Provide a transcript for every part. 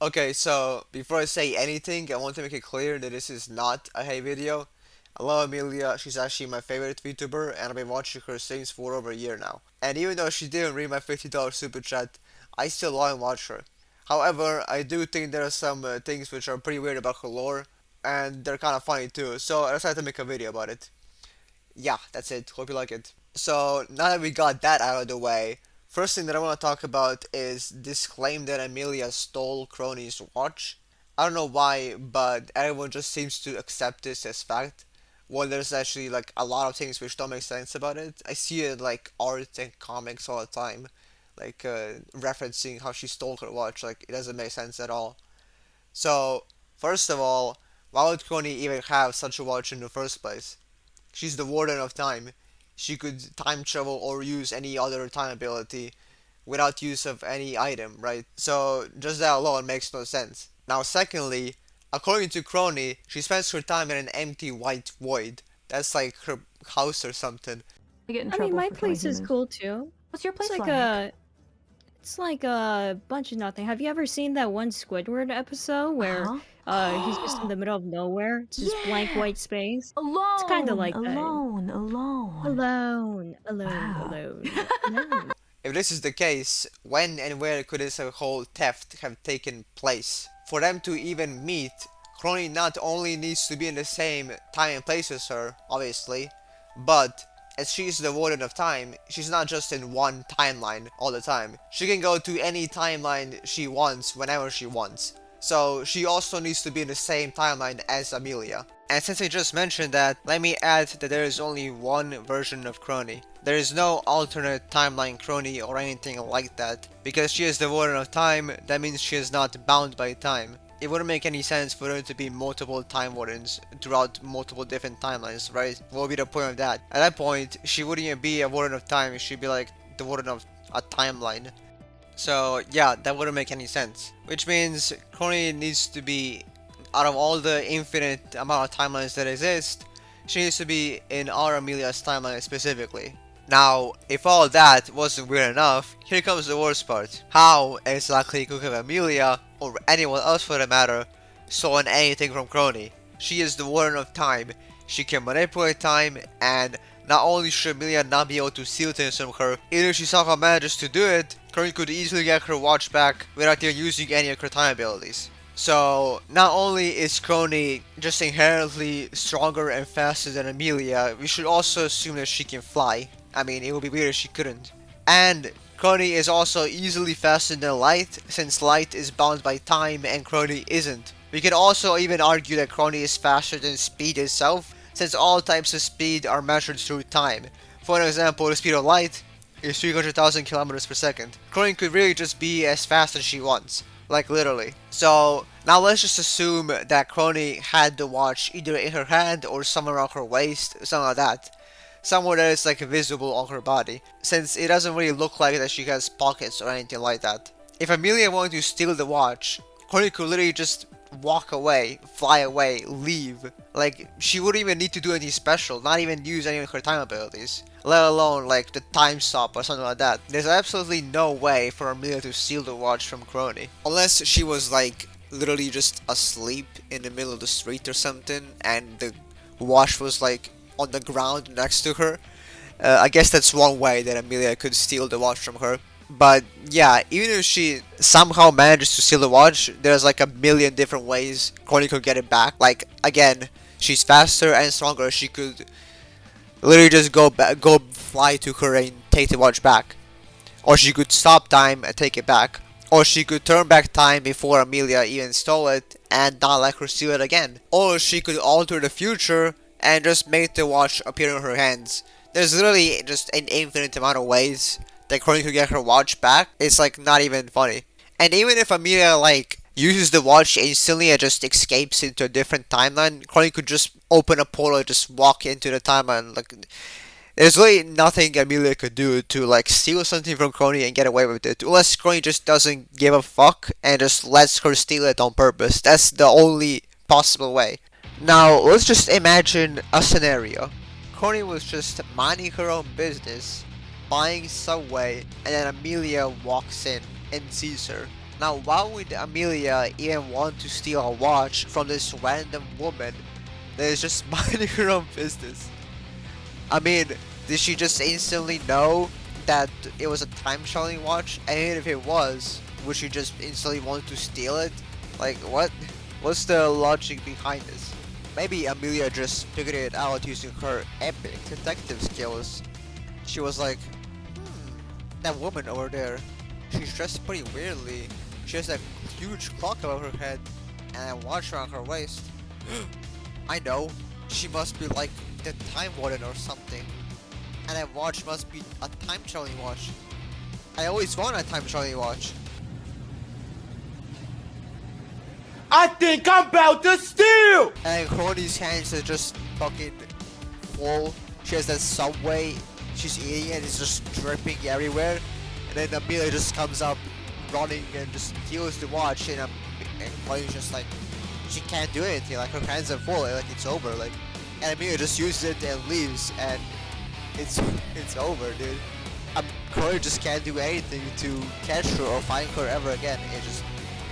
Okay, so before I say anything, I want to make it clear that this is not a hate video. I love Amelia, she's actually my favorite VTuber, and I've been watching her streams for over a year now. And even though she didn't read my $50 super chat, I still love and watch her. However, I do think there are some things which are pretty weird about her lore, and they're kind of funny too, so I decided to make a video about it. Yeah, that's it. Hope you like it. So, now that we got that out of the way, first thing that I want to talk about is this claim that Amelia stole Kronii's watch. I don't know why, but everyone just seems to accept this as fact. Well, there's actually like a lot of things which don't make sense about it. I see it like art and comics all the time, like referencing how she stole her watch. Like it doesn't make sense at all. So, first of all, why would Kronii even have such a watch in the first place? She's the Warden of Time. She could time travel or use any other time ability without use of any item, right? So just that alone makes no sense. Now, secondly, according to Kronii, she spends her time in an empty white void. That's like her house or something. I get in I mean, trouble my for killing place is humans. cool too. What's your place It's like a, it's like a bunch of nothing. Have you ever seen that one Squidward episode where he's just in the middle of nowhere? It's just blank Yeah. white space. Alone. It's kind of like that. Alone. Alone, alone, Wow. alone, alone. If this is the case, when and where could this whole theft have taken place? For them to even meet, Kronii not only needs to be in the same time and place as her, obviously, but as she's the Warden of Time, she's not just in one timeline all the time. She can go to any timeline she wants whenever she wants. So she also needs to be in the same timeline as Amelia. And since I just mentioned that, let me add that there is only one version of Kronii. There is no alternate timeline Kronii or anything like that. Because she is the Warden of Time, that means she is not bound by time. It wouldn't make any sense for there to be multiple time wardens throughout multiple different timelines, right? What would be the point of that? At that point, she wouldn't even be a Warden of Time, she'd be like the Warden of a timeline. So yeah, that wouldn't make any sense. Which means Kronii needs to be, out of all the infinite amount of timelines that exist, she needs to be in our Amelia's timeline specifically. Now, if all that wasn't weird enough, here comes the worst part. How exactly could have Amelia, or anyone else for that matter, stolen anything from Kronii? She is the Warden of Time, she can manipulate time, and not only should Amelia not be able to steal things from her, even if she somehow manages to do it, Kronii could easily get her watch back without even using any of her time abilities. So, not only is Kronii just inherently stronger and faster than Amelia, we should also assume that she can fly. I mean, it would be weird if she couldn't. And Kronii is also easily faster than light, since light is bound by time and Kronii isn't. We can also even argue that Kronii is faster than speed itself, since all types of speed are measured through time. For an example, the speed of light is 300,000 kilometers per second. Kronii could really just be as fast as she wants. Like literally. So now let's just assume that Kronii had the watch either in her hand or somewhere on her waist, something like that. Somewhere that is like visible on her body, since it doesn't really look like that she has pockets or anything like that. If Amelia wanted to steal the watch, Kronii could literally just walk away, fly away, leave. Like, she wouldn't even need to do anything special, not even use any of her time abilities. Let alone, like, the time stop or something like that. There's absolutely no way for Amelia to steal the watch from Kronii. Unless she was, like, literally just asleep in the middle of the street or something, and the watch was, like, on the ground next to her. I guess that's one way that Amelia could steal the watch from her. But yeah, even if she somehow manages to steal the watch, there's like a million different ways Kronii could get it back. Like again, she's faster and stronger. She could literally just go fly to her and take the watch back, or she could stop time and take it back, or she could turn back time before Amelia even stole it and not let her steal it again, or she could alter the future and just make the watch appear in her hands. There's literally just an infinite amount of ways that Kronii could get her watch back. It's like not even funny. And even if Amelia like uses the watch instantly and just escapes into a different timeline, Kronii could just open a portal and just walk into the timeline. Like there's really nothing Amelia could do to like steal something from Kronii and get away with it, unless Kronii just doesn't give a fuck and just lets her steal it on purpose. That's the only possible way. Now, let's just imagine a scenario. Kronii was just minding her own business, buying Subway, and then Amelia walks in and sees her. Now, why would Amelia even want to steal a watch from this random woman that is just minding her own business? I mean, did she just instantly know that it was a time traveling watch? And if it was, would she just instantly want to steal it? Like, what? What's the logic behind this? Maybe Amelia just figured it out using her epic detective skills. She was like, that woman over there, she's dressed pretty weirdly. She has a huge clock above her head and a watch around her waist. I know, she must be like the time warden or something. And that watch must be a time traveling watch. I always want a time traveling watch. I think I'm about to steal! And Kronii's hands are just fucking full. She has that Subway, she's eating it, it's just dripping everywhere. And then Amelia just comes up running and just steals the watch, and Kronii's just like, she can't do anything, like her hands are full, like it's over, like. And Amelia just uses it and leaves, and it's over, dude. Kronii just can't do anything to catch her or find her ever again.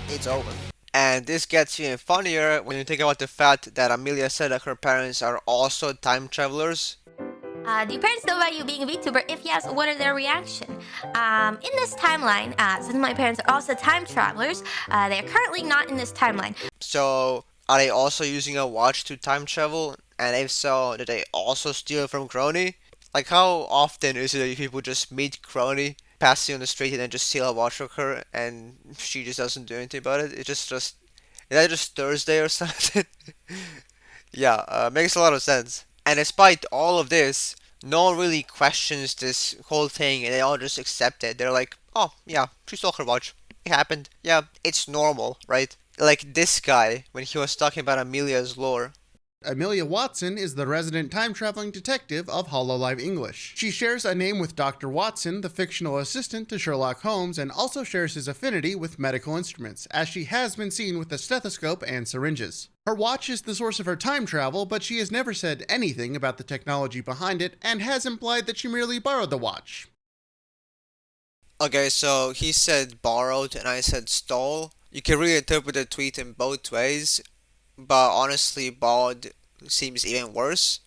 It's over. And this gets even funnier when you think about the fact that Amelia said that her parents are also time travelers. Do your parents know about you being a VTuber? If yes, what are their reaction? In this timeline, since my parents are also time travelers, they are currently not in this timeline. So, are they also using a watch to time travel? And if so, did they also steal it from Kronii? Like, how often is it that people just meet Kronii, passing on the street, and then just steal a watch from her, and she just doesn't do anything about it? Is that just Thursday or something? Yeah, makes a lot of sense. And despite all of this, no one really questions this whole thing, and they all just accept it. They're like, oh, yeah, she stole her watch. It happened. Yeah, it's normal, right? Like this guy, when he was talking about Amelia's lore. Amelia Watson is the resident time-traveling detective of Hololive English. She shares a name with Dr. Watson, the fictional assistant to Sherlock Holmes, and also shares his affinity with medical instruments, as she has been seen with a stethoscope and syringes. Her watch is the source of her time travel, but she has never said anything about the technology behind it, and has implied that she merely borrowed the watch. Okay, so he said borrowed and I said stole. You can really interpret the tweet in both ways, but honestly, borrowed seems even worse.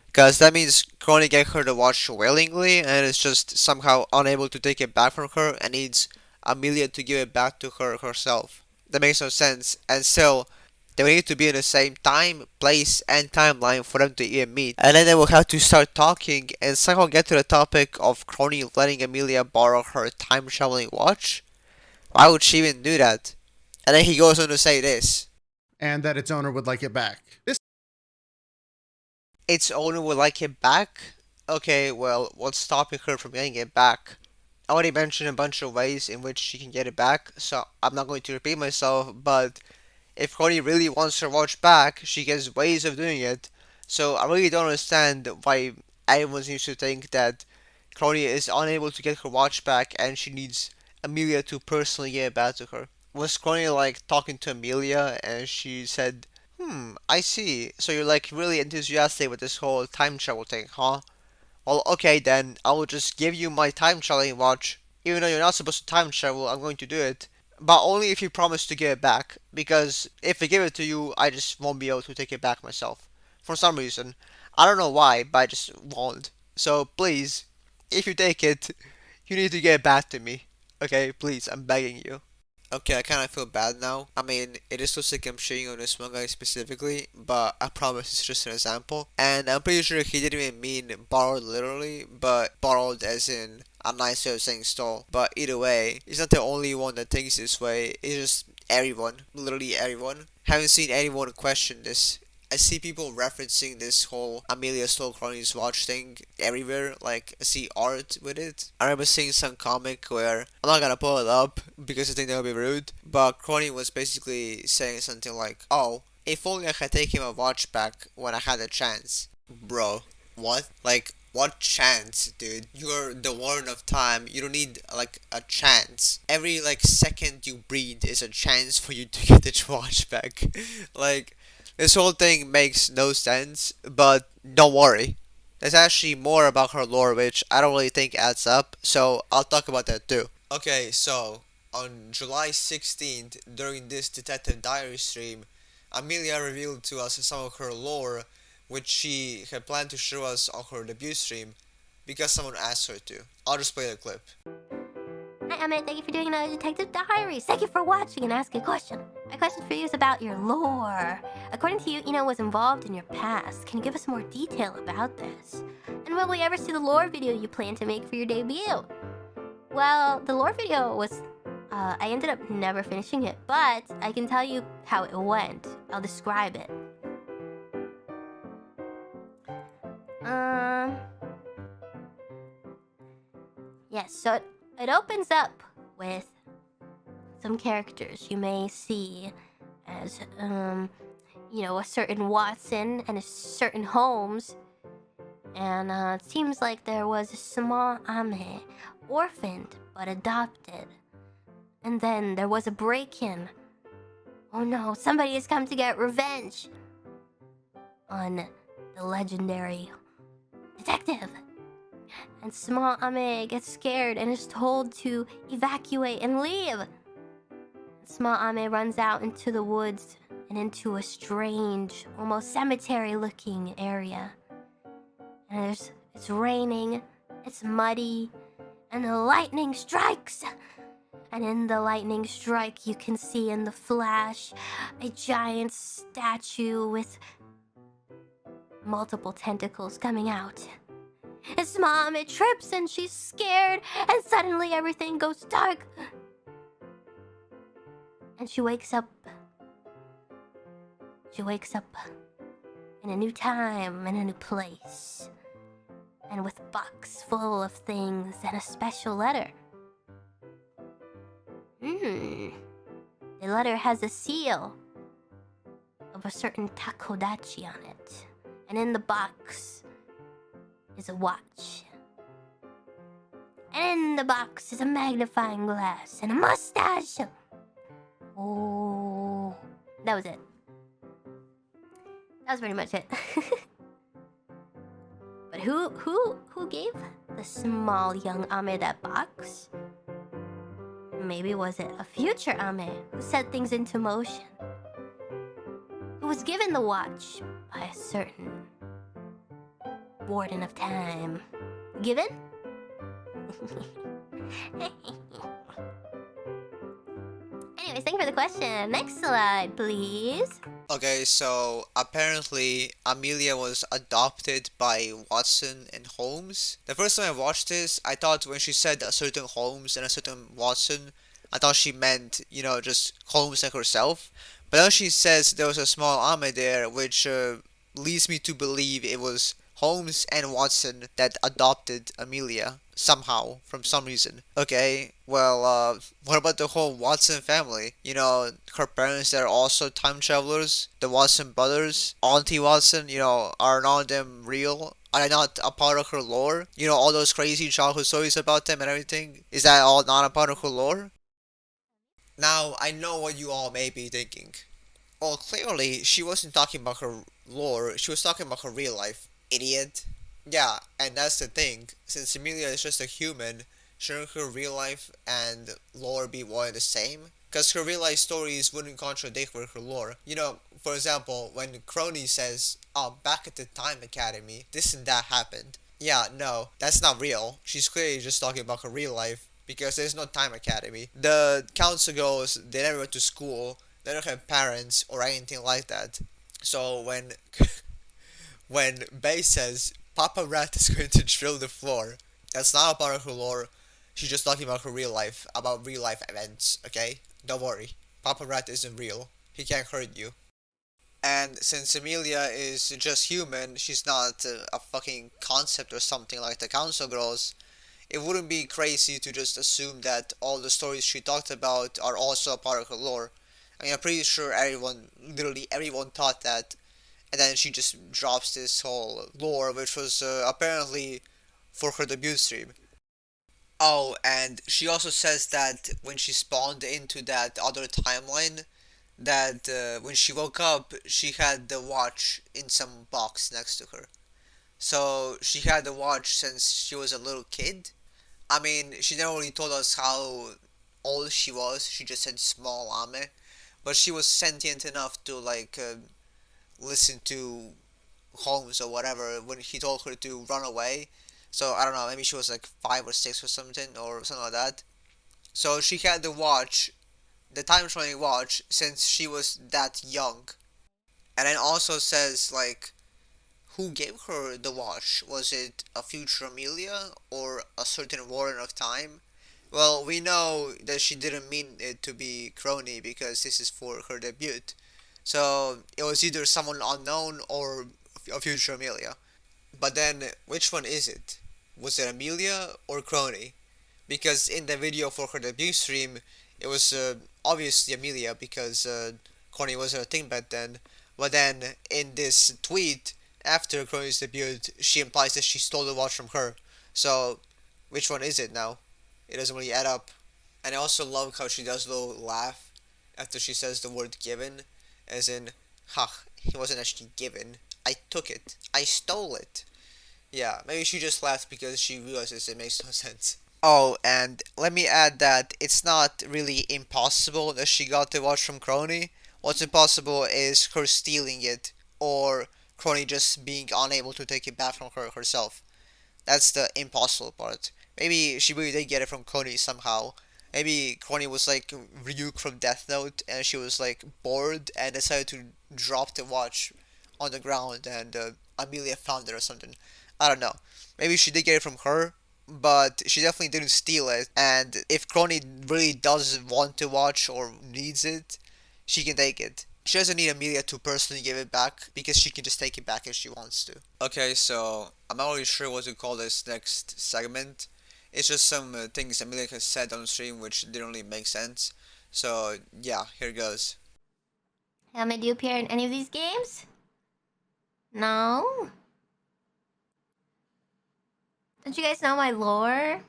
Because that means Kronii gave her the watch willingly and is just somehow unable to take it back from her and needs Amelia to give it back to her herself. That makes no sense. And still, they will need to be in the same time, place, and timeline for them to even meet. And then they will have to start talking and somehow get to the topic of Kronii letting Amelia borrow her time traveling watch. Why would she even do that? And then he goes on to say this. And that its owner would like it back. Its owner would like it back? Okay, well, what's stopping her from getting it back? I already mentioned a bunch of ways in which she can get it back, so I'm not going to repeat myself, but if Kronii really wants her watch back, she has ways of doing it. So I really don't understand why everyone seems to think that Kronii is unable to get her watch back and she needs Amelia to personally give it back to her. Was Kronii like talking to Amelia and she said, I see. So you're like really enthusiastic with this whole time travel thing, huh? Well, okay then, I will just give you my time traveling watch. Even though you're not supposed to time travel, I'm going to do it. But only if you promise to give it back. Because if I give it to you, I just won't be able to take it back myself. For some reason. I don't know why, but I just won't. So please, if you take it, you need to give it back to me. Okay, please, I'm begging you. Okay, I kind of feel bad now. I mean, it is so sick I'm shitting on this one guy specifically, but I promise it's just an example. And I'm pretty sure he didn't even mean borrowed literally, but borrowed as in a nice way of saying stole. But either way, he's not the only one that thinks this way. It's just everyone, literally everyone. Haven't seen anyone question this. I see people referencing this whole Amelia stole Kronii's watch thing everywhere. Like, I see art with it. I remember seeing some comic where, I'm not gonna pull it up because I think that would be rude, but Kronii was basically saying something like, oh, if only I had taken my watch back when I had a chance. Bro, what? Like, what chance, dude? You're the warden of time. You don't need, like, a chance. Every, like, second you breathe is a chance for you to get the watch back. Like, this whole thing makes no sense, but don't worry. There's actually more about her lore which I don't really think adds up, so I'll talk about that too. Okay, so On July 16th, during this Detective Diary stream, Amelia revealed to us some of her lore, which she had planned to show us on her debut stream, because someone asked her to. I'll just play the clip. Hi, Emmett. Thank you for doing another Detective Diaries. Thank you for watching and asking a question. My question for you is about your lore. According to you, Eno was involved in your past. Can you give us more detail about this? And will we ever see the lore video you plan to make for your debut? Well, the lore video was... I ended up never finishing it, but I can tell you how it went. I'll describe it. Yes, so it opens up with some characters you may see as, you know, a certain Watson and a certain Holmes. And it seems like there was a small Ame, orphaned but adopted. And then there was a break-in. Oh no, somebody has come to get revenge on the legendary detective. And small Ame gets scared and is told to evacuate and leave. Small Ame runs out into the woods and into a strange, almost cemetery-looking area. And it's raining, it's muddy, and the lightning strikes. And in the lightning strike, you can see in the flash a giant statue with multiple tentacles coming out. His mom, it trips and she's scared, and suddenly everything goes dark. And she wakes up. She wakes up in a new time, in a new place. And with a box full of things and a special letter. The letter has a seal of a certain takodachi on it. And in the box is a watch. And in the box is a magnifying glass and a mustache. Oh, that was it. That was pretty much it. But who gave the small young Ame that box? Maybe was it a future Ame who set things into motion? Who was given the watch by a certain warden of time? Given? Anyways, thank you for the question. Next slide, please. Okay, so apparently Amelia was adopted by Watson and Holmes. The first time I watched this, I thought when she said a certain Holmes and a certain Watson, I thought she meant, you know, just Holmes and herself. But then she says there was a small Ame there, which leads me to believe it was Holmes and Watson that adopted Amelia somehow, from some reason. Okay, well, what about the whole Watson family? You know, her parents that are also time travelers, the Watson brothers, Auntie Watson, you know, are none of them real? Are they not a part of her lore? You know, all those crazy childhood stories about them and everything? Is that all not a part of her lore? Now, I know what you all may be thinking. Well, clearly, she wasn't talking about her lore, she was talking about her real life. Idiot. Yeah, and that's the thing. Since Amelia is just a human, shouldn't her real life and lore be one and the same? Because her real life stories wouldn't contradict with her lore. You know, for example, when Kronii says, oh, back at the Time Academy, this and that happened. Yeah, no, that's not real. She's clearly just talking about her real life, because there's no Time Academy. The council girls, they never went to school, they don't have parents or anything like that. So when Bay says Papa Rat is going to drill the floor, that's not a part of her lore. She's just talking about her real life, about real life events, okay? Don't worry. Papa Rat isn't real. He can't hurt you. And since Amelia is just human, she's not a fucking concept or something like the council girls, it wouldn't be crazy to just assume that all the stories she talked about are also a part of her lore. I mean, I'm pretty sure literally everyone thought that. And then she just drops this whole lore, which was apparently for her debut stream. Oh, and she also says that when she spawned into that other timeline, that when she woke up, she had the watch in some box next to her. So she had the watch since she was a little kid. I mean, she never really told us how old she was. She just said small Ame, but she was sentient enough to listen to Holmes or whatever when he told her to run away. So I don't know, maybe she was like 5 or 6 or something like that. So she had the watch, the time traveling watch, since she was that young. And then also says who gave her the watch? Was it a future Amelia or a certain warden of time? Well, we know that she didn't mean it to be Kronii because this is for her debut. So it was either someone unknown or a future Amelia. But then, which one is it? Was it Amelia or Kronii? Because in the video for her debut stream, it was obviously Amelia because Kronii wasn't a thing back then. But then in this tweet after Kronii's debut, she implies that she stole the watch from her. So, which one is it now? It doesn't really add up. And I also love how she does a little laugh after she says the word given, as in, ha, he wasn't actually given. I took it. I stole it. Yeah, maybe she just laughed because she realizes it makes no sense. Oh, and let me add that it's not really impossible that she got the watch from Kronii. What's impossible is her stealing it, or Kronii just being unable to take it back from her herself. That's the impossible part. Maybe she really did get it from Kronii somehow. Maybe Kronii was like Ryuk from Death Note, and she was like bored and decided to drop the watch on the ground, and Amelia found it or something. I don't know. Maybe she did get it from her, but she definitely didn't steal it. And if Kronii really does want to watch or needs it, she can take it. She doesn't need Amelia to personally give it back because she can just take it back if she wants to. Okay, so I'm not really sure what to call this next segment. It's just some things Amelia has said on stream which didn't really make sense. So yeah, here goes. Ame, do you appear in any of these games? No? Don't you guys know my lore?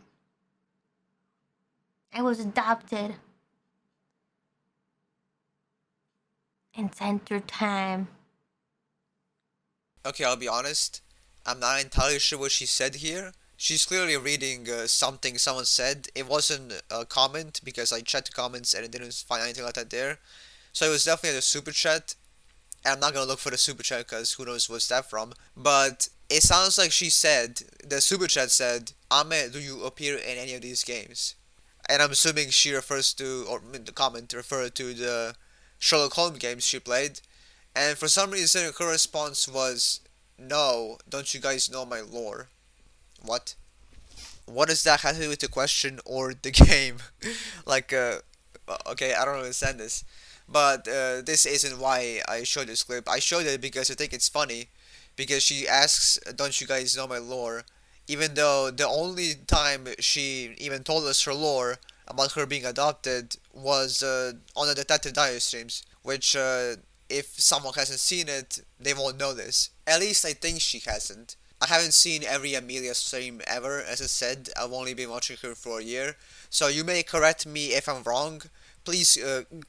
I was adopted. In Center Time. Okay, I'll be honest. I'm not entirely sure what she said here. She's clearly reading something someone said. It wasn't a comment because I checked the comments and I didn't find anything like that there. So it was definitely the super chat. And I'm not gonna look for the super chat because who knows what's that from. But it sounds like she said, the super chat said, Ame, do you appear in any of these games? And I'm assuming she refers to, or in the comment referred to the Sherlock Holmes games she played. And for some reason her response was, no, don't you guys know my lore? What? What does that have to do with the question or the game? Okay, I don't understand this. But this isn't why I showed this clip. I showed it because I think it's funny. Because she asks, don't you guys know my lore? Even though the only time she even told us her lore about her being adopted was on the Detective Diary streams. Which, if someone hasn't seen it, they won't know this. At least I think she hasn't. I haven't seen every Amelia stream ever, as I said, I've only been watching her for a year. So you may correct me if I'm wrong. Please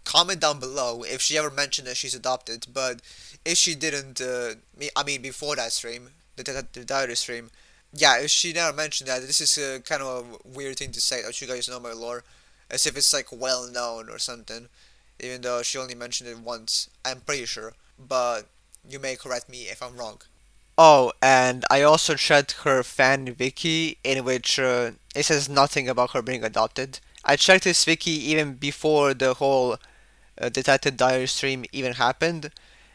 comment down below if she ever mentioned that she's adopted, but if she didn't, I mean before that stream, the diary stream, yeah, if she never mentioned that, this is kind of a weird thing to say, don't you guys know my lore? As if it's like well known or something, even though she only mentioned it once, I'm pretty sure, but you may correct me if I'm wrong. Oh, and I also checked her fan wiki, in which it says nothing about her being adopted. I checked this wiki even before the whole Detective Diary stream even happened,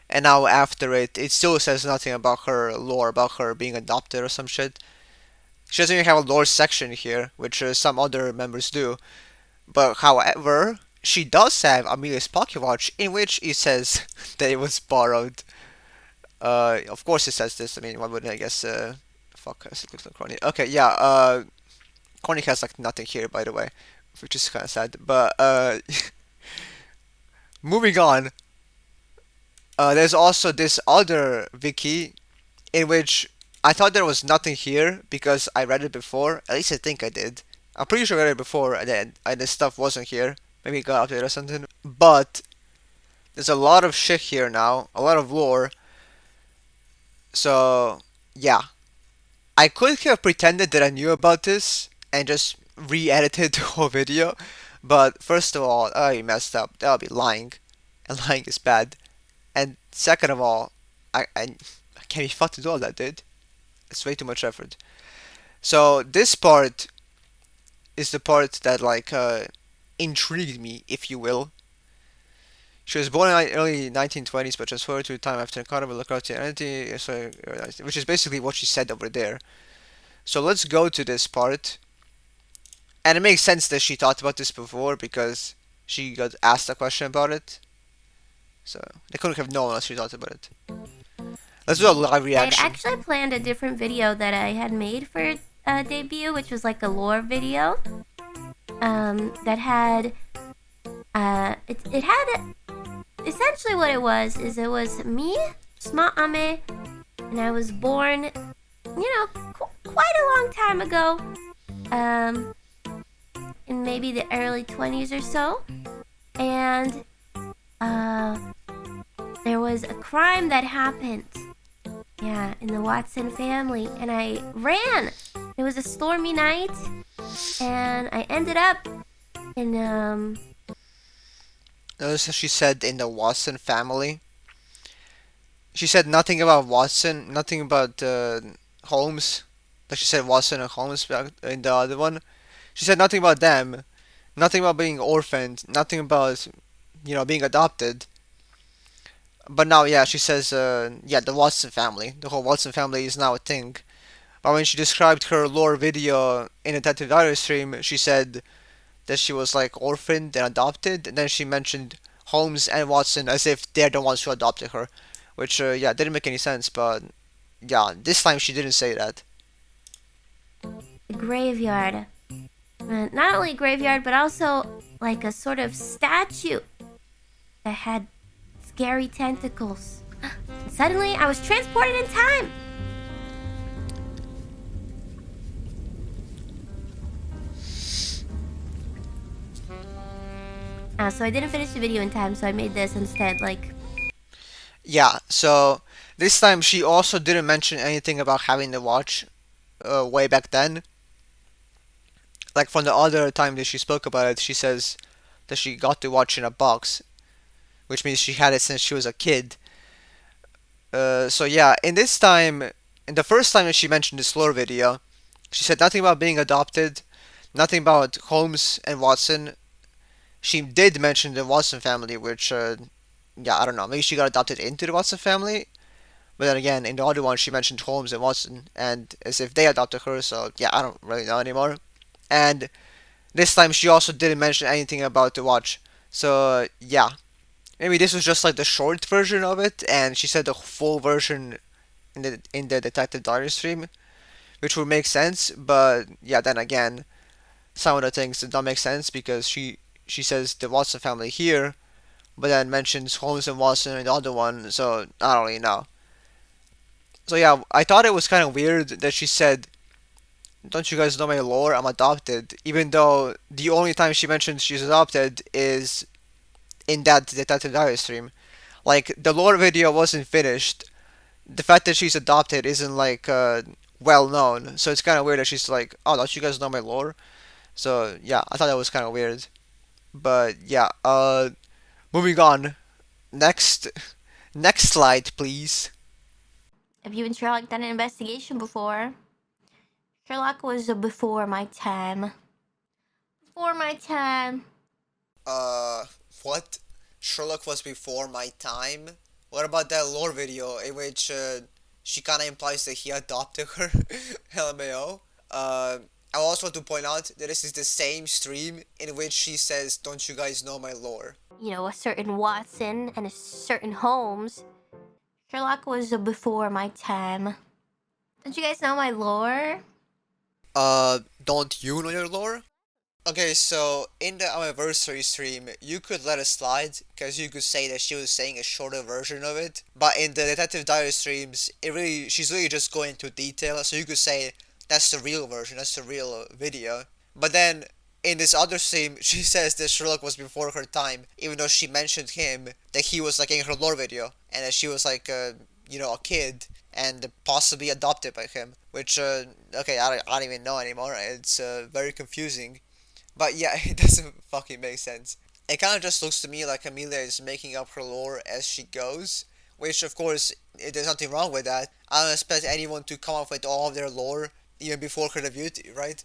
and now after it, it still says nothing about her lore, about her being adopted or some shit. She doesn't even have a lore section here, which some other members do. But however, she does have Amelia's Pocket Watch, in which it says that it was borrowed. Of course it says this. I mean, why wouldn't I guess? Fuck, I clicked on Kronii. Okay, yeah. Kronii has like nothing here, by the way, which is kind of sad. But moving on. There's also this other wiki, in which I thought there was nothing here because I read it before. At least I think I did. I'm pretty sure I read it before, and then this stuff wasn't here. Maybe it got updated or something. But there's a lot of shit here now, a lot of lore. So, yeah. I could have pretended that I knew about this and just re-edited the whole video, But first of all, that would be messed up. That would be lying, and lying is bad. And second of all, I can't be fucked to do all that, dude. It's way too much effort. So this part is the part that like intrigued me, if you will. She was born in the early 1920s, but transferred to a time after economy looked identity, which is basically what she said over there. So let's go to this part. And it makes sense that she thought about this before because she got asked a question about it. So they couldn't have known unless she thought about it. Let's do a live I'd reaction. actually planned a different video that I had made for debut, which was like a lore video. That had it had essentially what it was is it was me, small Ame, and I was born, quite a long time ago. In maybe the early 20s or so, and there was a crime that happened. Yeah, in the Watson family, and I ran. It was a stormy night, and I ended up in Notice how she said in the Watson family. She said nothing about Watson, nothing about Holmes. Like she said Watson and Holmes back in the other one. She said nothing about them, nothing about being orphaned, nothing about, being adopted. But now, yeah, she says, the Watson family. The whole Watson family is now a thing. But when she described her lore video in a Detective Diary stream, she said that she was like orphaned and adopted, and then she mentioned Holmes and Watson as if they're the ones who adopted her, which, didn't make any sense. But yeah, this time she didn't say that. a graveyard. Not only a graveyard, but also like a sort of statue that had scary tentacles. And suddenly, I was transported in time. So I didn't finish the video in time, so I made this instead. Yeah, so this time she also didn't mention anything about having the watch way back then. Like from the other time that she spoke about it, she says that she got the watch in a box, which means she had it since she was a kid. So yeah, in the first time that she mentioned this lore video, she said nothing about being adopted, nothing about Holmes and Watson. She did mention the Watson family, which, I don't know, maybe she got adopted into the Watson family. But then again, in the other one, she mentioned Holmes and Watson, and as if they adopted her, so yeah, I don't really know anymore. And this time, she also didn't mention anything about the watch. So, yeah. Maybe this was just like the short version of it, and she said the full version in the Detective Diary stream, which would make sense, but yeah, then again, some of the things did not make sense because she says the Watson family here, but then mentions Holmes and Watson in the other one, so I don't really know. So yeah, I thought it was kind of weird that she said, "Don't you guys know my lore? I'm adopted," even though the only time she mentions she's adopted is in that Detective Diary stream. Like, the lore video wasn't finished. The fact that she's adopted isn't like well known, so it's kind of weird that she's like, "Oh, don't you guys know my lore?" So yeah, I thought that was kind of weird. But yeah, moving on. Next, next slide, please. Have you and Sherlock done an investigation before? Sherlock was before my time. Before my time. What? Sherlock was before my time? What about that lore video in which she kind of implies that he adopted her? LMAO. I also want to point out that this is the same stream in which she says, "Don't you guys know my lore?" A certain Watson and a certain Holmes. Sherlock was before my time. Don't you guys know my lore? Don't you know your lore? Okay, so in the anniversary stream, you could let it slide, because you could say that she was saying a shorter version of it. But in the Detective Diary streams, she's really just going into detail, so you could say that's the real version, that's the real video. But then, in this other stream, she says that Sherlock was before her time, even though she mentioned him, that he was like in her lore video, and that she was like, a kid, and possibly adopted by him. Which, okay, I don't even know anymore, it's very confusing. But yeah, it doesn't fucking make sense. It kind of just looks to me like Amelia is making up her lore as she goes, which of course there's nothing wrong with that. I don't expect anyone to come up with all of their lore even before her debut, right?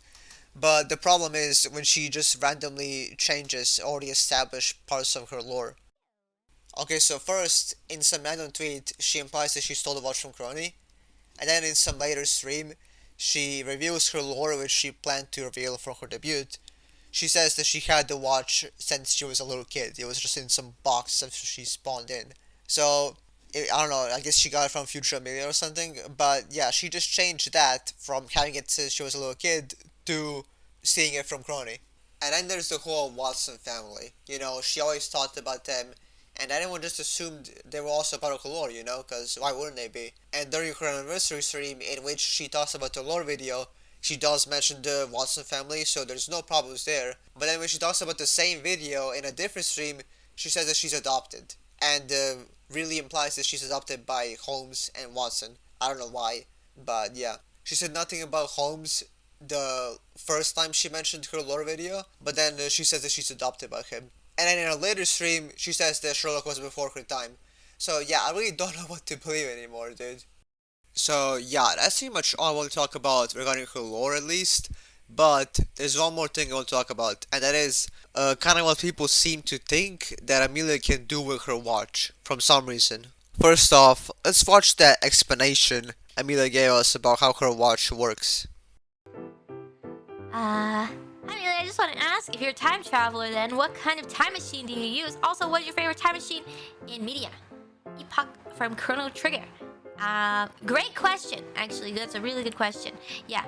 But the problem is when she just randomly changes already established parts of her lore. Okay, so first, in some random tweet, she implies that she stole the watch from Kronii, and then in some later stream, she reveals her lore which she planned to reveal for her debut. She says that she had the watch since she was a little kid. It was just in some box since she spawned in. So, I don't know, I guess she got it from future Amelia or something, but yeah, she just changed that from having it since she was a little kid to seeing it from Kronii. And then there's the whole Watson family. You know, she always talked about them, and anyone just assumed they were also part of her lore, you know, because why wouldn't they be? And during her anniversary stream, in which she talks about the lore video, she does mention the Watson family, so there's no problems there. But then when she talks about the same video in a different stream, she says that she's adopted. And really implies that she's adopted by Holmes and Watson. I don't know why, but yeah. She said nothing about Holmes the first time she mentioned her lore video, but then she says that she's adopted by him. And then in a later stream, she says that Sherlock was before her time. So yeah, I really don't know what to believe anymore, dude. So yeah, that's pretty much all I want to talk about regarding her lore at least. But there's one more thing I want to talk about, and that is kind of what people seem to think that Amelia can do with her watch, from some reason. First off, let's watch that explanation Amelia gave us about how her watch works. Amelia, I just want to ask, if you're a time traveler then, what kind of time machine do you use? Also, what is your favorite time machine in media? Epoch from Chrono Trigger. Great question, actually. That's a really good question. Yeah.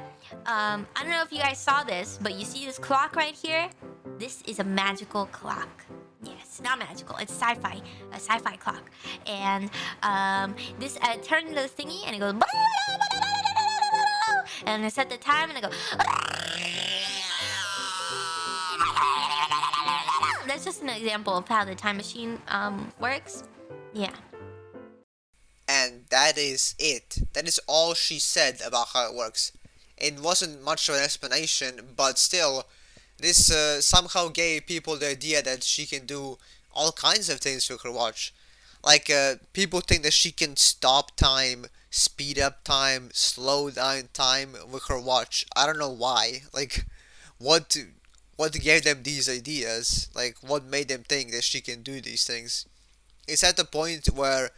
I don't know if you guys saw this, but you see this clock right here? This is a magical clock. Yes, not magical. It's sci-fi, a sci-fi clock. And this turns into the thingy, and it goes. And I set the time, and I go. That's just an example of how the time machine works. Yeah. And that is it. That is all she said about how it works. It wasn't much of an explanation, but still, this somehow gave people the idea that she can do all kinds of things with her watch. Like, people think that she can stop time, speed up time, slow down time with her watch. I don't know why. Like, what gave them these ideas? Like, what made them think that she can do these things? It's at the point where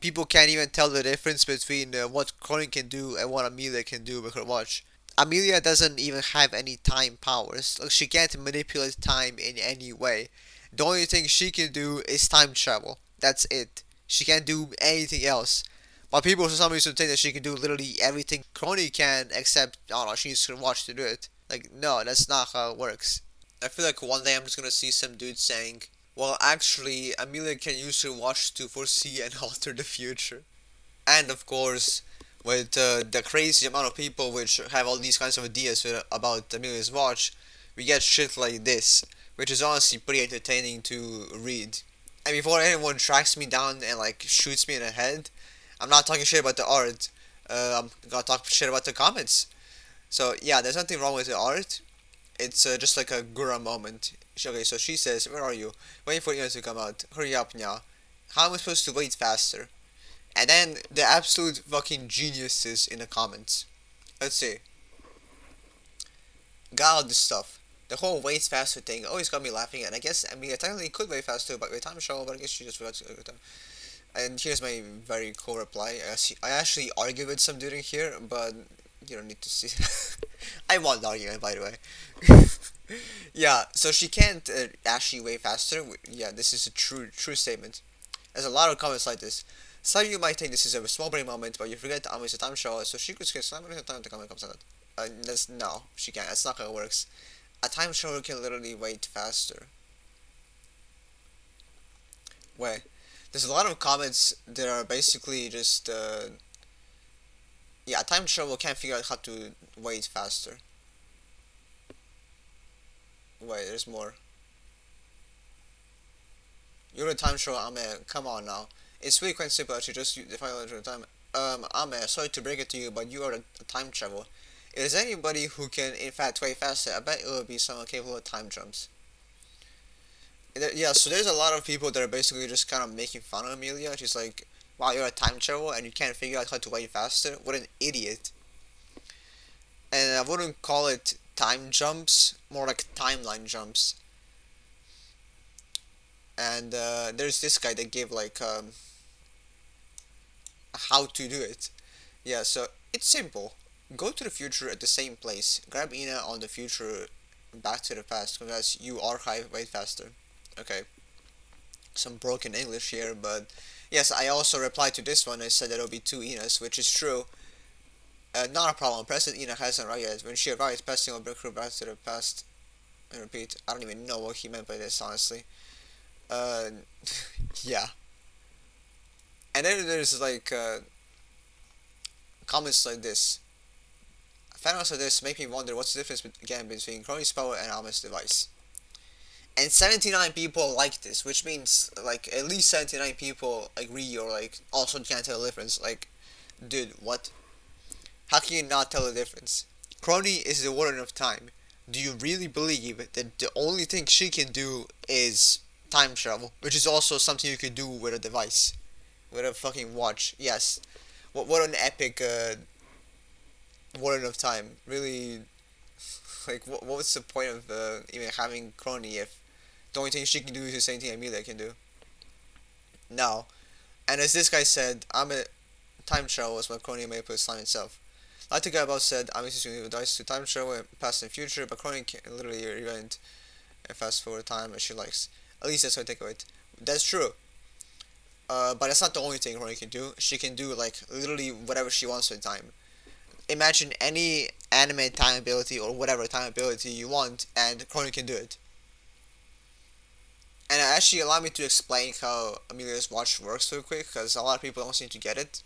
people can't even tell the difference between what Kronii can do and what Amelia can do with her watch. Amelia doesn't even have any time powers. Like, she can't manipulate time in any way. The only thing she can do is time travel. That's it. She can't do anything else. But people for some reason think that she can do literally everything Kronii can, except, I don't know, she needs her watch to do it. Like, no, that's not how it works. I feel like one day I'm just gonna see some dude saying, well, actually, Amelia can use her watch to foresee and alter the future. And of course, with the crazy amount of people which have all these kinds of ideas about Amelia's watch, we get shit like this, which is honestly pretty entertaining to read. And before anyone tracks me down and like shoots me in the head, I'm not talking shit about the art. I'm gonna talk shit about the comments. So yeah, there's nothing wrong with the art. It's just like a Gura moment. Okay, so she says, where are you? Waiting for you to come out. Hurry up now. How am I supposed to wait faster? And then the absolute fucking geniuses in the comments. Let's see. Got all this stuff. The whole wait faster thing always got me laughing, and I guess Amelia technically could wait faster by the time show, but I guess she just forgot to go time. And here's my very cool reply. I actually argue with some dude in here, but you don't need to see. I want the argument, by the way. Yeah, so she can't actually way faster. Yeah, this is a true statement. There's a lot of comments like this. Some of you might think this is a small brain moment, but you forget that it's a time show, so she could skip some of the time to comment comes out. No, she can't. That's not how it works. A time show can literally wait faster. Wait, there's a lot of comments that are basically just yeah, a time travel can't figure out how to wait faster. Wait, there's more. You're a time travel, Ame. Come on now. It's really quite simple actually, just define the time. Ame, sorry to break it to you, but you are a time travel. If there's anybody who can in fact way faster, I bet it would be someone capable of time jumps. Yeah, so there's a lot of people that are basically just kind of making fun of Amelia. She's like, wow, you're a time traveler and you can't figure out how to way faster? What an idiot. And I wouldn't call it time jumps, more like timeline jumps. And there's this guy that gave like how to do it. Yeah, so it's simple. Go to the future at the same place. Grab Ina on the future back to the past because you archive way faster. Okay. Some broken English here, but yes, I also replied to this one. I said that it'll be 2 Inas, which is true. Not a problem. President Ina hasn't arrived yet. When she arrives, President will bring her back to the past. I repeat, I don't even know what he meant by this, honestly. Yeah. And then there's like comments like this. Fanarts like this make me wonder what's the difference again between Kronii's power and Alma's device. And 79 people like this, which means like at least 79 people agree or like also can't tell the difference. Like, dude, what? How can you not tell the difference? Kronii is the warden of time. Do you really believe that the only thing she can do is time travel, which is also something you can do with a device, with a fucking watch? Yes. What an epic warden of time. Really, like what's the point of even having Kronii if the only thing she can do is the same thing Amelia can do? No. And as this guy said, I'm a time travel is what Kronii may put time itself. Like the guy above said, I'm using the device to time travel past and future, but Kronii can literally rewind and fast forward time as she likes. At least that's what I take of it. That's true. But that's not the only thing Kronii can do. She can do like literally whatever she wants with time. Imagine any anime time ability or whatever time ability you want, and Kronii can do it. And actually allow me to explain how Amelia's watch works real quick, because a lot of people don't seem to get it.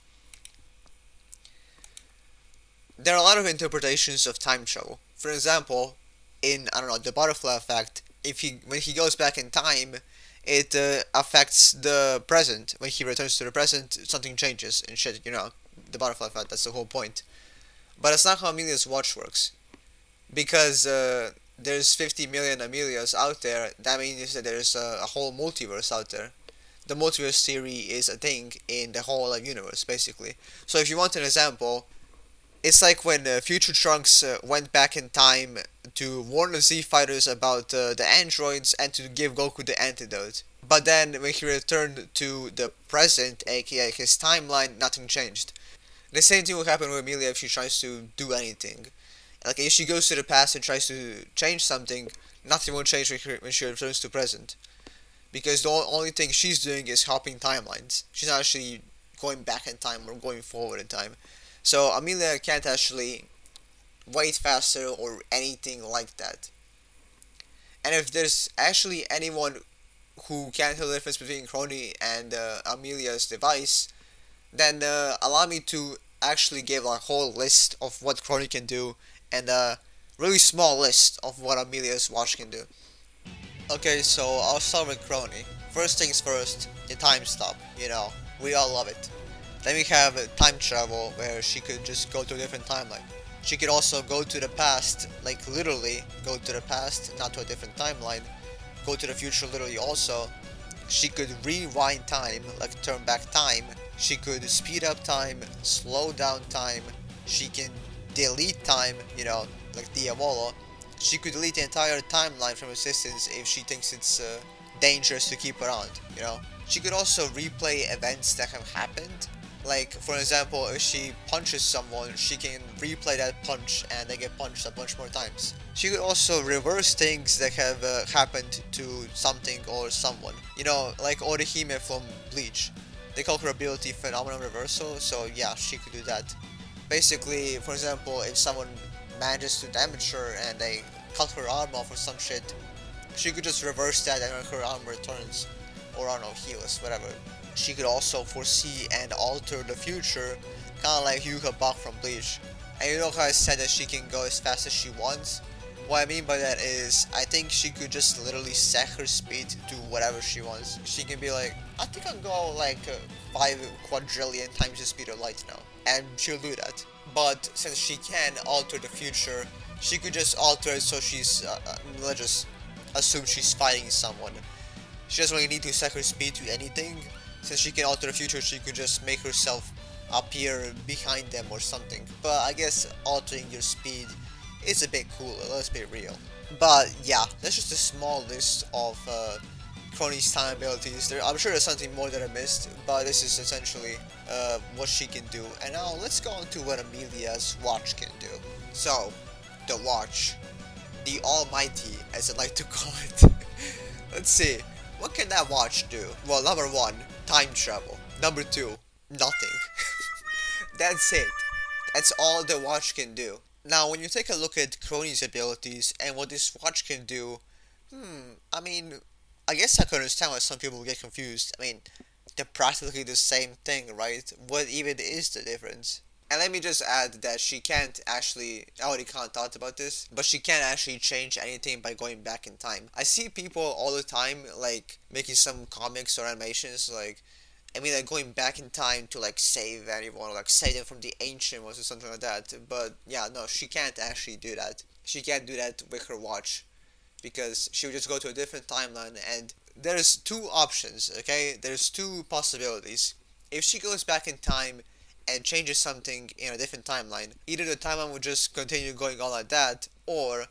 There are a lot of interpretations of time travel. For example, in, I don't know, the butterfly effect, when he goes back in time, it affects the present. When he returns to the present, something changes and shit, you know, the butterfly effect, that's the whole point. But that's not how Amelia's watch works. Because there's 50 million Amelias out there, that means that there's a whole multiverse out there. The multiverse theory is a thing in the whole universe, basically. So if you want an example, it's like when Future Trunks went back in time to warn the Z fighters about the androids and to give Goku the antidote. But then when he returned to the present, aka his timeline, nothing changed. The same thing will happen with Amelia if she tries to do anything. Like if she goes to the past and tries to change something, nothing will change when she returns to present. Because the only thing she's doing is hopping timelines. She's not actually going back in time or going forward in time. So Amelia can't actually wait faster or anything like that. And if there's actually anyone who can't tell the difference between Kronii and Amelia's device, then allow me to actually give a whole list of what Kronii can do and a really small list of what Amelia's watch can do. Okay, so I'll start with Kronii. First things first, the time stop, you know, we all love it. Then we have time travel, where she could just go to a different timeline. She could also go to the past, like literally go to the past, not to a different timeline. Go to the future literally also. She could rewind time, like turn back time. She could speed up time, slow down time. She can delete time, you know, like Diavolo. She could delete the entire timeline from existence if she thinks it's dangerous to keep around, you know. She could also replay events that have happened. Like, for example, if she punches someone, she can replay that punch and they get punched a bunch more times. She could also reverse things that have happened to something or someone. You know, like Orihime from Bleach. They call her ability Phenomenon Reversal, so yeah, she could do that. Basically, for example, if someone manages to damage her and they cut her arm off or some shit, she could just reverse that and her arm returns. Or I don't know, heals, whatever. She could also foresee and alter the future, kinda like Yuka Bach from Bleach. And you know how I said that she can go as fast as she wants? What I mean by that is, I think she could just literally set her speed to whatever she wants. She can be like, I think I'll go like 5 quadrillion times the speed of light now, and she'll do that. But since she can alter the future, she could just alter it so she's, let's just assume she's fighting someone. She doesn't really need to set her speed to anything. Since she can alter the future, she could just make herself appear behind them or something. But I guess altering your speed is a bit cooler, let's be real. But yeah, that's just a small list of Kronii's time abilities. I'm sure there's something more that I missed, but this is essentially what she can do. And now let's go on to what Amelia's watch can do. So, the watch. The Almighty, as I like to call it. Let's see. What can that watch do? Well, number 1, time travel. Number 2, nothing. That's it. That's all the watch can do. Now, when you take a look at Kronii's abilities and what this watch can do, I mean, I guess I could understand why some people get confused. I mean, they're practically the same thing, right? What even is the difference? And let me just add that she can't actually, I already kind of thought about this, but she can't actually change anything by going back in time. I see people all the time, like, making some comics or animations, like, I mean, like, going back in time to, like, save anyone, or, like, save them from the ancient ones or something like that. But, yeah, no, she can't actually do that. She can't do that with her watch, because she would just go to a different timeline, and there's 2 options, okay? There's 2 possibilities. If she goes back in time and changes something in a different timeline, either the timeline would just continue going on like that, or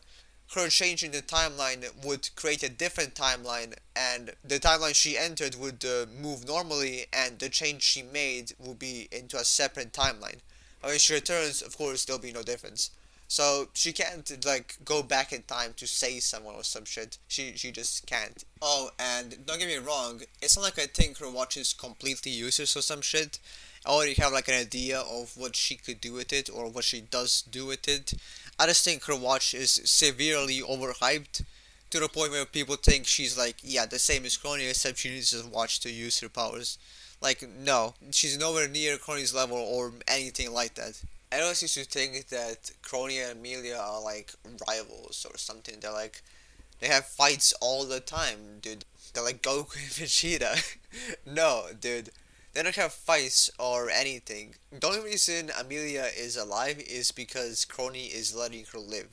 her changing the timeline would create a different timeline, and the timeline she entered would move normally, and the change she made will be into a separate timeline. But when she returns, of course, there'll be no difference. So she can't, like, go back in time to save someone or some shit. She just can't. Oh, and don't get me wrong, it's not like I think her watch is completely useless or some shit. I already have, like, an idea of what she could do with it, or what she does do with it. I just think her watch is severely overhyped, to the point where people think she's, like, yeah, the same as Kronii, except she needs a watch to use her powers. Like, no, she's nowhere near Kronii's level or anything like that. I always used to think that Kronii and Amelia are, like, rivals or something. They're, like, they have fights all the time, dude. They're like Goku and Vegeta. No, dude. They don't have fights or anything. The only reason Amelia is alive is because Kronii is letting her live.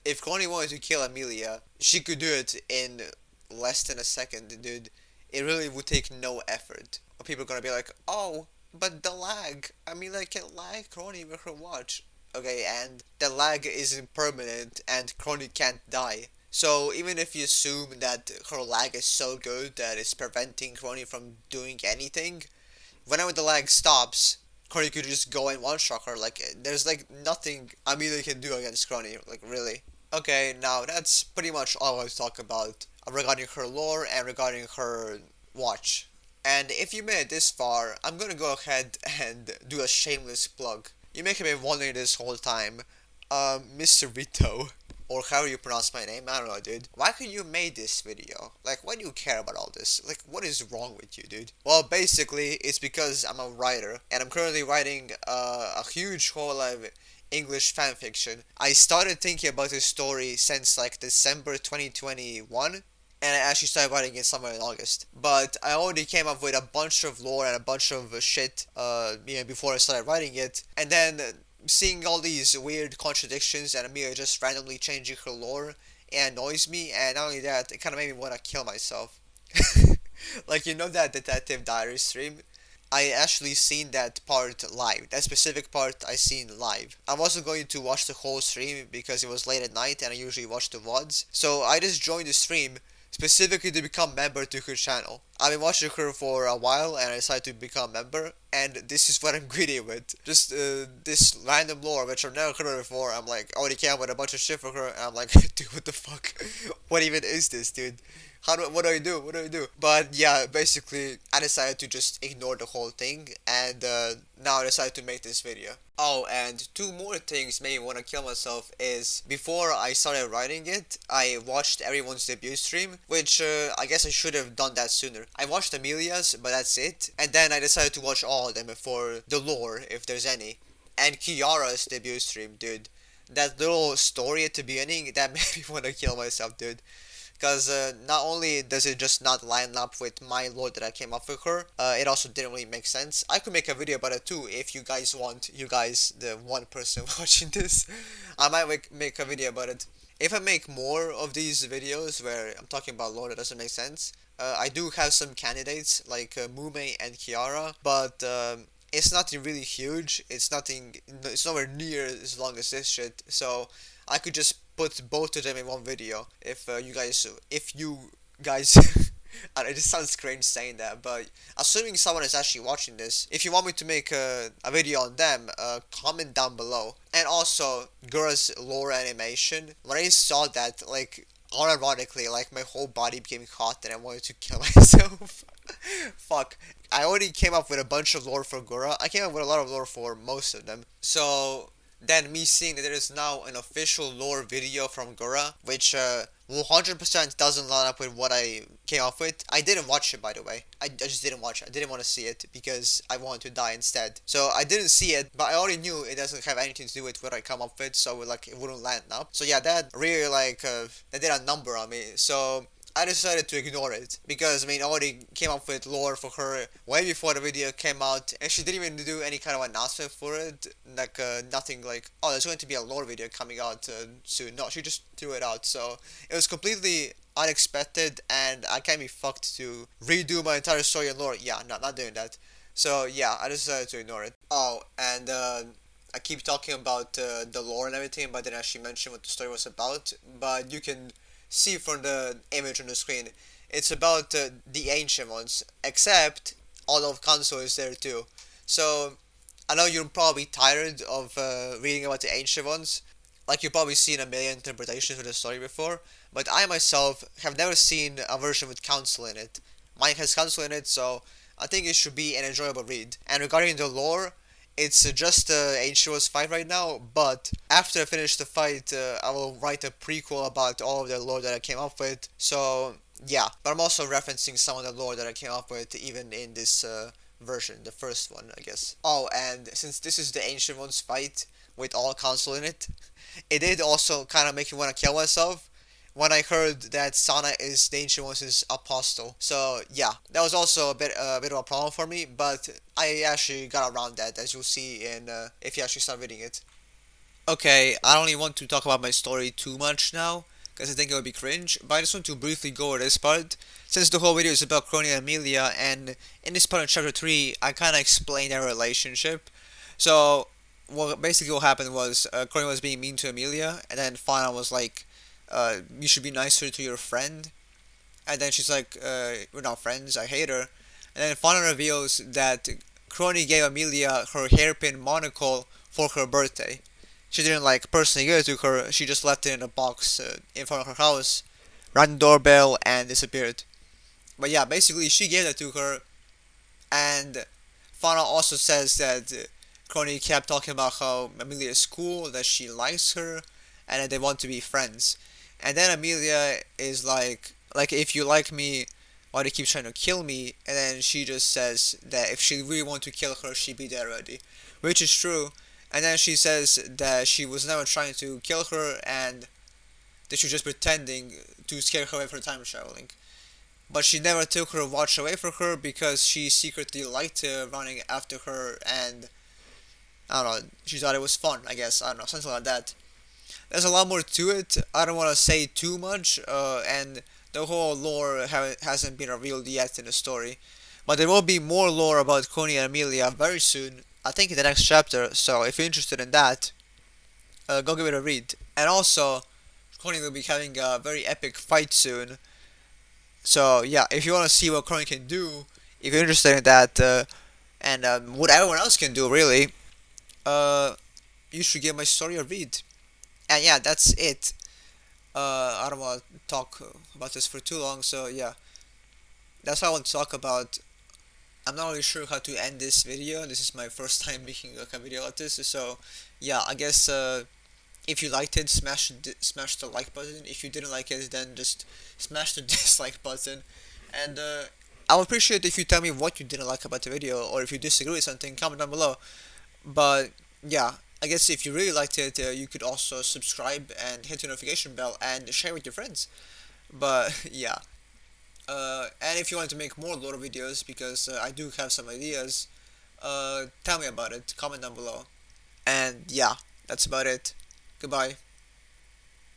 If Kronii wanted to kill Amelia, she could do it in less than a second, dude. It really would take no effort. People are gonna be like, oh, but the lag. Amelia can lag Kronii with her watch. Okay, and the lag isn't permanent, and Kronii can't die. So even if you assume that her lag is so good that it's preventing Kronii from doing anything, whenever the lag stops, Kronii could just go and one-shot her. Like, there's, like, nothing Amelia can do against Kronii. Like, really. Okay, now that's pretty much all I want to talk about regarding her lore and regarding her watch. And if you made it this far, I'm gonna go ahead and do a shameless plug. You may have been wondering this whole time, Mr. Vito, or how you pronounce my name, I don't know, dude. Why could you make this video? Like, why do you care about all this? Like, what is wrong with you, dude? Well, basically, it's because I'm a writer, and I'm currently writing a huge Hololive English fanfiction. I started thinking about this story since, like, December 2021, and I actually started writing it somewhere in August. But I already came up with a bunch of lore and a bunch of shit, before I started writing it, and then seeing all these weird contradictions and Amelia just randomly changing her lore, it annoys me, and not only that, it kind of made me want to kill myself. Like, you know that Detective Diary stream? I actually seen that part live. That specific part I seen live. I wasn't going to watch the whole stream because it was late at night and I usually watch the VODs. So I just joined the stream specifically to become member to her channel. I've been watching her for a while and I decided to become member, and this is what I'm greeting with. Just this random lore which I've never heard of before. I'm like, I already came up with a bunch of shit for her, and I'm like, dude, what the fuck? What even is this, dude? What do I do? What do I do? But yeah, basically, I decided to just ignore the whole thing, and now I decided to make this video. Oh, and 2 more things made me want to kill myself is, before I started writing it, I watched everyone's debut stream, which I guess I should have done that sooner. I watched Amelia's, but that's it, and then I decided to watch all of them for the lore, if there's any. And Kiara's debut stream, dude. That little story at the beginning, that made me want to kill myself, dude. because not only does it just not line up with my lore that I came up with her, it also didn't really make sense. I could make a video about it too if you guys want, you guys, the one person watching this. I might make a video about it. If I make more of these videos where I'm talking about lore that doesn't make sense, I do have some candidates like Mumei and Kiara, but it's nothing really huge. It's nothing. It's nowhere near as long as this shit. So I could just put both of them in one video. If you guys, it just sounds strange saying that, but assuming someone is actually watching this, if you want me to make a video on them, comment down below. And also, Gura's lore animation. When I saw that, like, unironically, like, my whole body became hot and I wanted to kill myself. Fuck. I already came up with a bunch of lore for Gura. I came up with a lot of lore for most of them. So then me seeing that there is now an official lore video from Gura, which 100% doesn't line up with what I came up with. I didn't watch it, by the way. I just didn't watch it. I didn't want to see it because I wanted to die instead. So I didn't see it, but I already knew it doesn't have anything to do with what I come up with, so like it wouldn't line up. So yeah, that really like that did a number on me. So I decided to ignore it because I mean I already came up with lore for her way before the video came out, and she didn't even do any kind of announcement for it, like nothing like, oh, there's going to be a lore video coming out soon. No, she just threw it out, so it was completely unexpected, and I can't be fucked to redo my entire story and lore. Yeah, no, not doing that. So yeah, I decided to ignore it. Oh, and I keep talking about the lore and everything, but didn't actually mention what the story was about. But you can see from the image on the screen, it's about the ancient ones, except all of Kanso is there too. So I know you're probably tired of reading about the ancient ones, like you've probably seen a million interpretations of the story before, but I myself have never seen a version with council in it. Mine has council in it, so I think it should be an enjoyable read. And regarding the lore, it's just Ancient Wars fight right now, but after I finish the fight, I will write a prequel about all of the lore that I came up with. So yeah, but I'm also referencing some of the lore that I came up with even in this version, the first one, I guess. Oh, and since this is the Ancient Ones fight with all council in it, it did also kind of make me want to kill myself when I heard that Sana is the Ancient Ones' apostle. So yeah, that was also a bit of a problem for me, but I actually got around that, as you'll see in if you actually start reading it. Okay, I don't even want to talk about my story too much now, because I think it would be cringe, but I just want to briefly go over this part, since the whole video is about Kronii and Amelia, and in this part of chapter 3, I kind of explained their relationship. So, basically what happened was, Kronii was being mean to Amelia, and then Fauna was like, you should be nicer to your friend. And then she's like, we're not friends, I hate her. And then Fauna reveals that Kronii gave Amelia her hairpin monocle for her birthday. She didn't like personally give it to her, she just left it in a box in front of her house, rang the doorbell, and disappeared. But yeah, basically she gave that to her, and Fauna also says that Kronii kept talking about how Amelia is cool, that she likes her, and that they want to be friends. And then Amelia is like if you like me, why do you keep trying to kill me? And then she just says that if she really wanted to kill her, she'd be there already, which is true. And then she says that she was never trying to kill her, and that she was just pretending to scare her away from time traveling. But she never took her watch away from her because she secretly liked running after her, and I don't know, she thought it was fun, I guess, I don't know, something like that. There's a lot more to it, I don't want to say too much, and the whole lore hasn't been revealed yet in the story. But there will be more lore about Kronii and Amelia very soon, I think in the next chapter, so if you're interested in that, go give it a read. And also, Kronii will be having a very epic fight soon, so yeah, if you want to see what Kronii can do, if you're interested in that, and what everyone else can do really, you should give my story a read. And yeah, that's it. I don't want to talk about this for too long, so yeah. That's what I want to talk about. I'm not really sure how to end this video. This is my first time making like a video like this, so yeah, I guess if you liked it, smash the like button. If you didn't like it, then just smash the dislike button. And I would appreciate if you tell me what you didn't like about the video, or if you disagree with something, comment down below. But yeah, I guess if you really liked it, you could also subscribe and hit the notification bell and share with your friends. But yeah. And if you want to make more lore videos, because I do have some ideas, tell me about it. Comment down below. And yeah, that's about it. Goodbye.